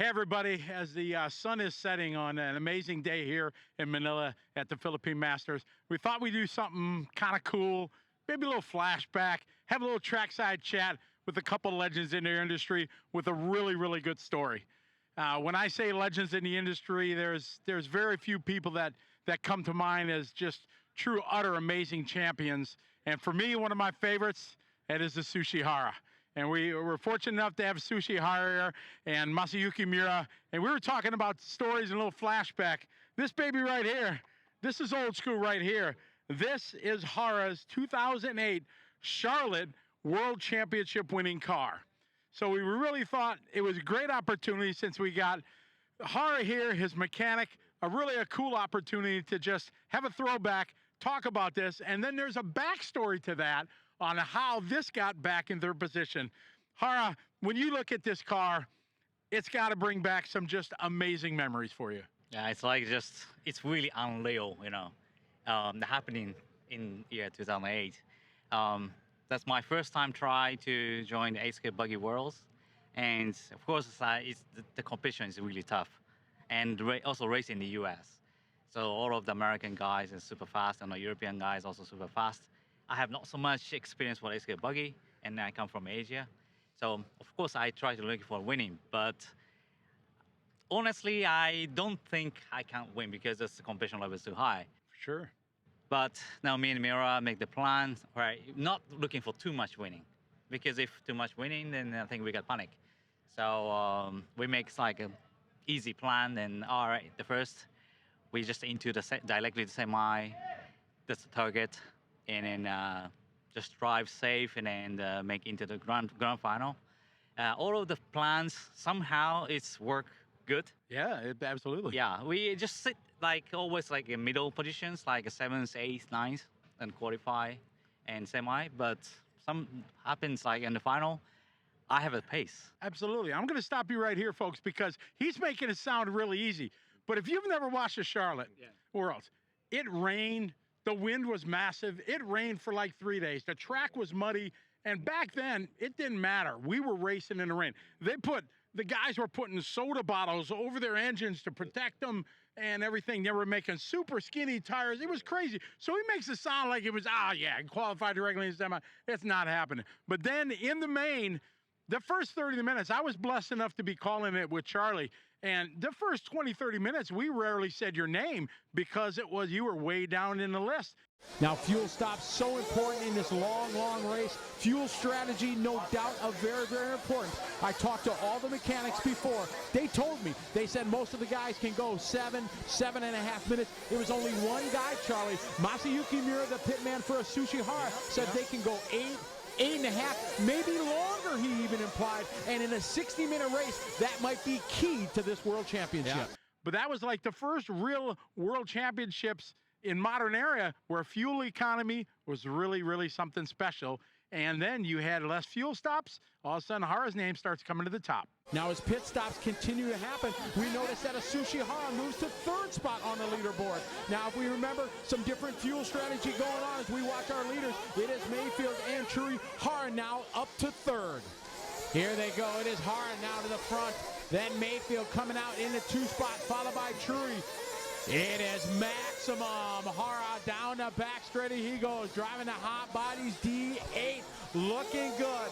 Hey, everybody. As the sun is setting on an amazing day here in Manila at the Philippine Masters, we thought we'd do something kind of cool, maybe a little flashback, have a little trackside chat with a couple of legends in their industry with a really, really good story. When I say legends in the industry, there's very few people that come to mind as just true, utter, amazing champions. And for me, one of my favorites, that is Atsushi Hara. And we were fortunate enough to have Atsushi Hara and Masayuki Miura. And we were talking about stories and a little flashback. This baby right here, this is old school right here. This is Hara's 2008 Charlotte World Championship winning car. So we really thought it was a great opportunity, since we got Hara here, his mechanic, a cool opportunity to just have a throwback, talk about this. And then there's a backstory to that on how this got back in their position. Hara, when you look at this car, it's got to bring back some just amazing memories for you. Yeah, it's like it's really unreal, happening in year 2008. That's my first time try to join the ASK Buggy Worlds. And of course, the competition is really tough. And also racing in the US. So all of the American guys are super fast, and the European guys also super fast. I have not so much experience for ASK Buggy, and I come from Asia. So of course I try to look for winning, but honestly, I don't think I can win because the competition level is too high. Sure. But now me and Miura make the plan, right? Not looking for too much winning, because if too much winning, then I think we got panic. So we make like an easy plan, and all right, the first we just into directly the semi, that's the target, and then just drive safe, and then make into the grand final. All of the plans somehow it's work good. Yeah, absolutely. Yeah, we just sit like always like in middle positions, like a 7th, 8th, 9th, and qualify and semi. But some happens like in the final, I have a pace. Absolutely. I'm going to stop you right here, folks, because he's making it sound really easy. But if you've never watched the Charlotte Worlds, it rained. The wind was massive. It rained for like 3 days. The track was muddy. And back then, it didn't matter. We were racing in the rain. The guys were putting soda bottles over their engines to protect them and everything. They were making super skinny tires. It was crazy. So he makes it sound like it was, qualified directly in semi. It's not happening. But then in the main, the first 30 minutes, I was blessed enough to be calling it with Charlie. And the first 20, 30 minutes, we rarely said your name because you were way down in the list. Now, fuel stops so important in this long, long race. Fuel strategy, no doubt, very, very important. I talked to all the mechanics before. They told me, they said most of the guys can go 7.5 minutes. It was only one guy, Charlie, Masayuki Miura, the pitman for Atsushi Hara, said they can go 8.5, maybe longer, he even implied. And in a 60-minute race, that might be key to this World Championship. Yeah. But that was like the first real World Championships in modern era where fuel economy was really, really something special. And then you had less fuel stops. All of a sudden, Hara's name starts coming to the top. Now, as pit stops continue to happen, we notice that Atsushi Hara moves to 3rd spot on the leaderboard. Now, if we remember some different fuel strategy going on as we watch our leaders, it is Mayfield and Truri. Hara now up to 3rd. Here they go. It is Hara now to the front. Then Mayfield coming out in the 2 spot, followed by Truri. It is Maximum. Hara down the back straight he goes, driving the hot bodies D8, looking good.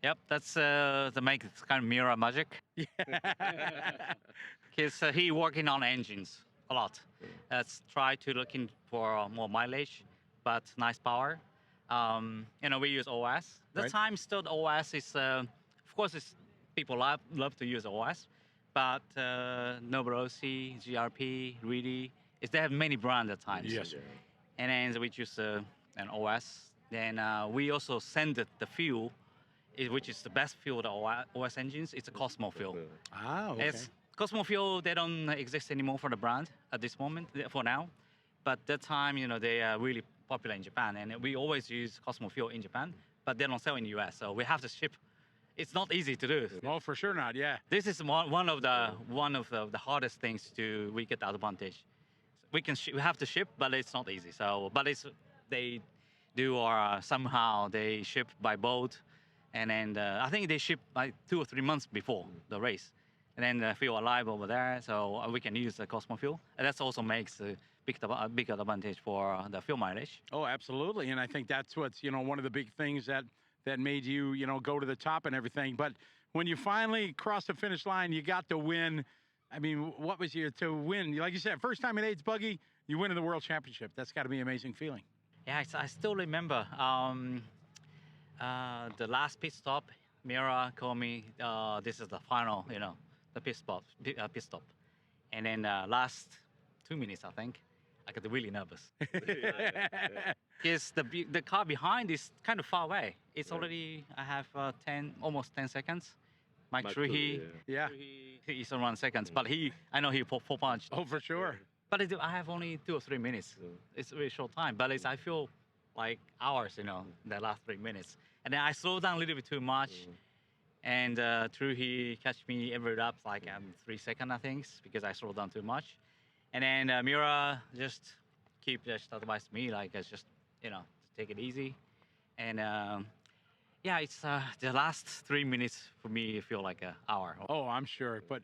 Yep, that's the make it's kind of Miura magic. Because he working on engines a lot. Let's try to looking for more mileage, but nice power. We use OS. The time still the OS is, of course, people love to use OS. But Nobrossi, GRP, Reedy, they have many brands at times. Yes. And then we choose an OS. Then we also send the fuel, which is the best fuel, the OS engines. It's a Cosmo fuel. Ah, okay. Cosmo fuel, they don't exist anymore for the brand at this moment, for now. But that time, they are really popular in Japan. And we always use Cosmo fuel in Japan, but they don't sell in the US. So we have to ship. It's not easy to do. No, for sure not. Yeah. This is one of the hardest things we get the advantage. We have to ship, but it's not easy. So, but they do or somehow they ship by boat, and then I think they ship like 2 or 3 months before the race. and then feel alive over there. So we can use the Cosmo fuel, and that also makes a big advantage for the fuel mileage. Oh, absolutely. And I think that's what's, one of the big things that made you, go to the top and everything. But when you finally crossed the finish line, you got the win. I mean, what was your to win? Like you said, first time in AIDS Buggy, you win in the World Championship. That's got to be an amazing feeling. Yeah, I still remember the last pit stop. Mira called me. This is the final, the pit stop. And then last 2 minutes, I think, I got really nervous. Because the car behind is kind of far away. It's already, I have almost 10 seconds. Mike Truhe, Yeah. he's around seconds, but I know he full punch. Oh, for sure. But I have only 2 or 3 minutes. It's a very short time, but I feel like hours, the last 3 minutes. And then I slow down a little bit too much. And Truhe catch me every lap like 3 seconds, I think, because I slow down too much. And then Mira just advised me like just to take it easy. And yeah, it's the last 3 minutes for me feel like an hour. Oh, I'm sure. But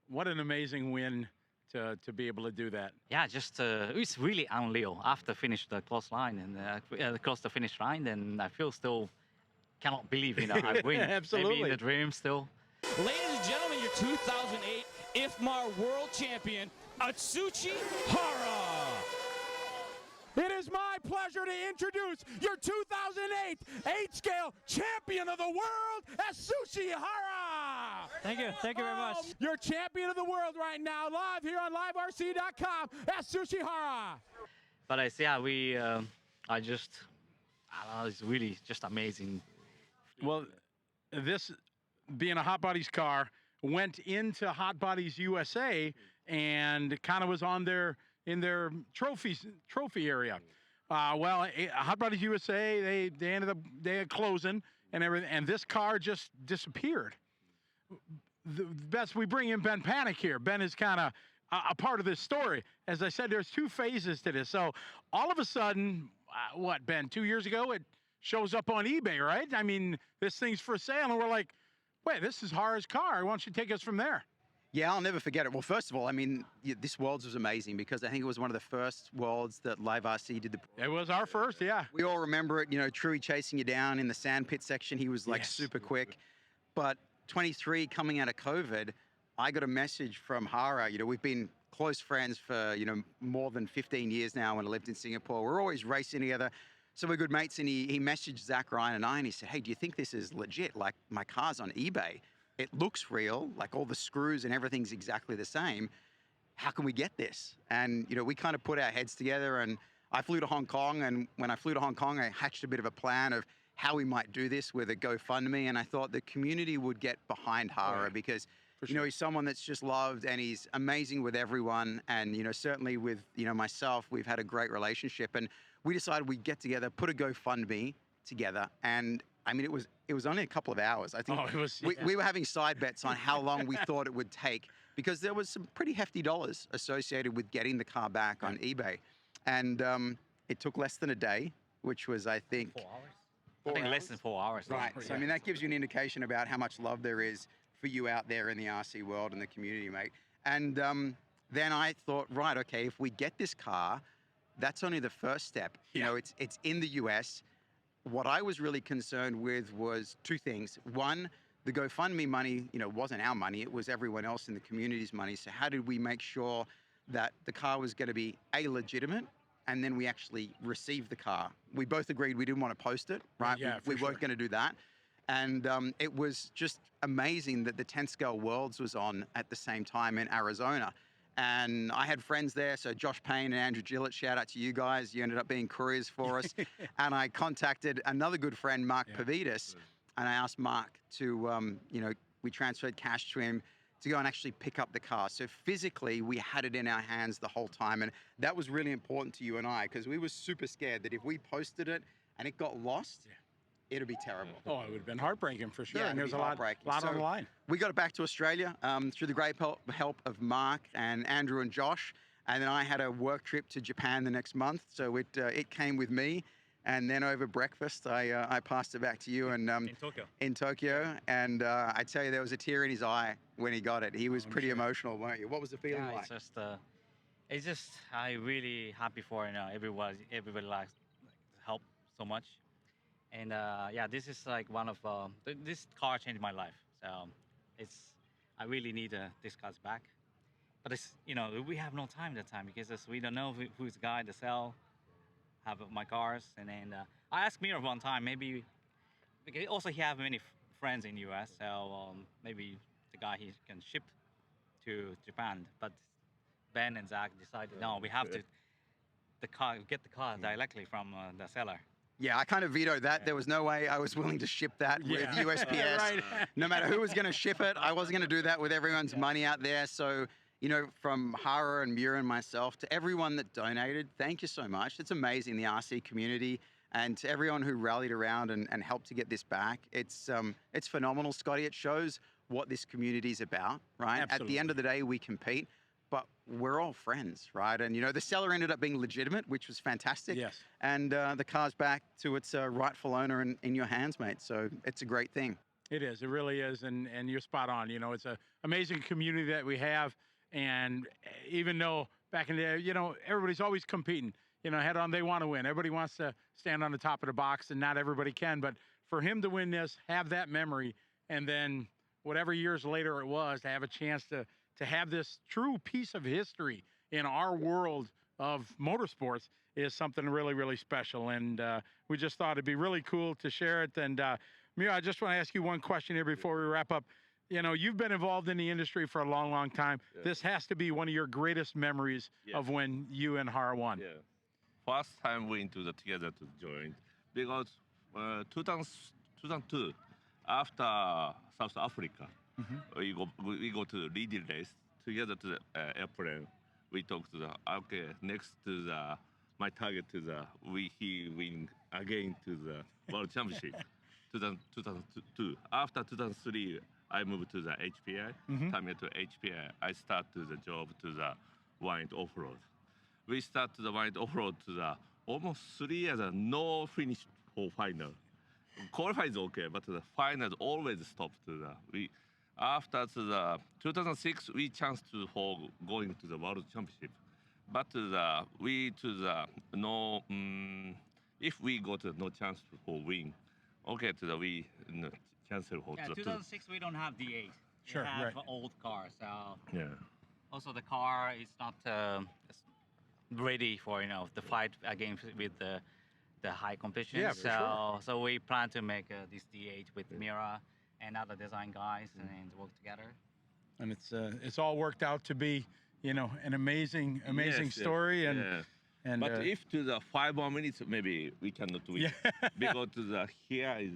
what an amazing win to be able to do that. Yeah, just it's really unreal. After finish the close line and close the finish line, then I feel still cannot believe I win. Absolutely. Maybe in the dream still. Ladies and gentlemen, your 2008 IFMAR World Champion, Atsushi Hara. It is my pleasure to introduce your 2008 8-scale champion of the world, Atsushi Hara. Thank you very much. You're champion of the world right now, live here on liverc.com, Atsushi Hara. But I don't know, it's really just amazing. Well, this being a Hot Bodies car went into Hot Bodies USA and kind of was on in their trophy area. Well, Hot Bodies USA, they ended up closing and everything, and this car just disappeared. We bring in Ben Panic here. Ben is kind of a part of this story. As I said, there's 2 phases to this. So all of a sudden, what, Ben, 2 years ago, it shows up on eBay, right? I mean, this thing's for sale, and we're like, wait, this is Hara's car. Why don't you take us from there? Yeah, I'll never forget it. Well, first of all, I mean, this Worlds was amazing because I think it was one of the first Worlds that Live RC did. It was our first, yeah. We all remember it, Truhe chasing you down in the sandpit section. He was like super quick. But 23 coming out of COVID, I got a message from Hara. We've been close friends for, more than 15 years now when I lived in Singapore. We're always racing together. So we're good mates, and he messaged Zach, Ryan, and I, and he said, hey, do you think this is legit? Like, my car's on eBay. It looks real, like all the screws and everything's exactly the same. How can we get this? And, we kind of put our heads together, and I flew to Hong Kong. And when I flew to Hong Kong, I hatched a bit of a plan of how we might do this with a GoFundMe. And I thought the community would get behind Hara because, he's someone that's just loved and he's amazing with everyone. And, certainly with, myself, we've had a great relationship. And we decided we'd get together, put a GoFundMe together. And I mean, it was only a couple of hours. I think we were having side bets on how long we thought it would take because there was some pretty hefty dollars associated with getting the car back on eBay. And it took less than a day, which was, I think... 4 hours? I think less than 4 hours. Right. So, I mean, that gives you an indication about how much love there is for you out there in the RC world and the community, mate. And then I thought, right, okay, if we get this car, that's only the first step. It's in the US. What I was really concerned with was 2 things. One, the GoFundMe money, wasn't our money. It was everyone else in the community's money. So how did we make sure that the car was going to be legitimate, and then we actually received the car? We both agreed we didn't want to post it, right? Yeah, we weren't going to do that. And it was just amazing that the 10 scale Worlds was on at the same time in Arizona. And I had friends there, so Josh Payne and Andrew Gillett, shout out to you guys. You ended up being couriers for us. And I contacted another good friend, Mark Pavidis, and I asked Mark to, we transferred cash to him to go and actually pick up the car. So physically, we had it in our hands the whole time. And that was really important to you and I, because we were super scared that if we posted it and it got lost, it'd be terrible. Oh, it would have been heartbreaking for sure. Yeah, and there's a lot so on the line. We got it back to Australia through the great help of Mark and Andrew and Josh. And then I had a work trip to Japan the next month. So it came with me. And then over breakfast, I passed it back to you and In Tokyo. in Tokyo. And I tell you, there was a tear in his eye when he got it. He was pretty emotional, weren't you? What was the feeling Yeah, like? it's just I really happy for everybody likes help so much, and yeah, this is like one of this car changed my life. So I really need this car's back, but it's we have no time that time because we don't know who's the guy to sell have my cars, and then I asked Mira one time maybe because also he have many friends in US, so maybe the guy he can ship to Japan, but Ben and Zach decided no, we have to get the car directly from the seller. Yeah, I kind of vetoed that. There was no way I was willing to ship that with USPS. Right. No matter who was going to ship it, I wasn't going to do that with everyone's money out there. So, from Hara and Mura and myself to everyone that donated, thank you so much. It's amazing, the RC community, and to everyone who rallied around and helped to get this back. It's phenomenal, Scotty. It shows what this community is about, right? Absolutely. At the end of the day, we compete, but we're all friends, right? And, the seller ended up being legitimate, which was fantastic. Yes. And the car's back to its rightful owner in your hands, mate. So it's a great thing. It is. It really is. And you're spot on. It's an amazing community that we have. And even though back in the day, everybody's always competing, head on, they want to win. Everybody wants to stand on the top of the box, and not everybody can. But for him to win this, have that memory, and then whatever years later it was, to have a chance to have this true piece of history in our world of motorsports is something really, really special. And we just thought it'd be really cool to share it. And Mira, I just want to ask you one question here before we wrap up. You've been involved in the industry for a long, long time. Yeah. This has to be one of your greatest memories of when you and Hara won. Yeah. First time we into the together to join because 2002 after South Africa we go to the leading race together to the airplane. We talk to next to my target to he win again to the World Championship 2002. After 2003 I moved to the HPI. Coming to HPI, I start to the job to the wind off-road. We start to the wind off-road to the almost 3 years, no finish for final. Qualify is okay, but the final always stop to the. After the 2006, we chance for going to the World Championship, but if we go to no chance for win, okay we cancel for Yeah, the 2006 we don't have D8. Sure, we have right. old car, so yeah. also the car is not ready for the fight against with the high competition. Yeah, for sure. So we plan to make this D8 with Mira and other design guys and work together. And it's all worked out to be, an amazing Yes, story. yes, And yeah. and But if to the 5 more minutes, maybe we cannot win. Yeah. Because to the here is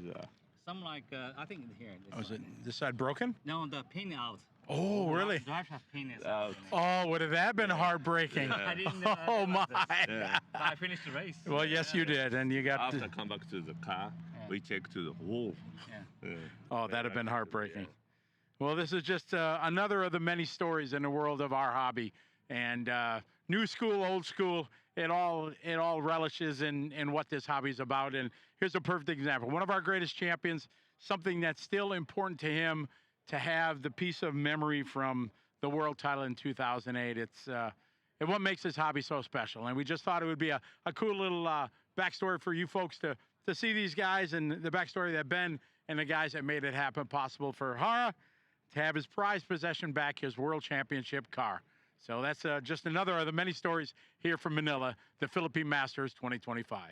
Some like I think here. was it this side broken? No, the pin out. Oh, really? Drive shaft pin is Out. out. Oh, would have that been heartbrking? Yeah. I didn't. Oh my! yeah. I finished the race. Well, yes, you did, and you got. After come back to the car, we check to the wall. Yeah. Oh, that'd have been heartbreaking. Well, this is just another of the many stories in the world of our hobby, and new school, old school. It all relishes in what this hobby is about. And here's a perfect example. One of our greatest champions, something that's still important to him to have the piece of memory from the world title in 2008. It's what makes this hobby so special. And we just thought it would be a cool little backstory for you folks to see these guys and the backstory that Ben and the guys that made it happen possible for Hara to have his prized possession back, his world championship car. So that's just another of the many stories here from Manila, the Philippine Masters 2025.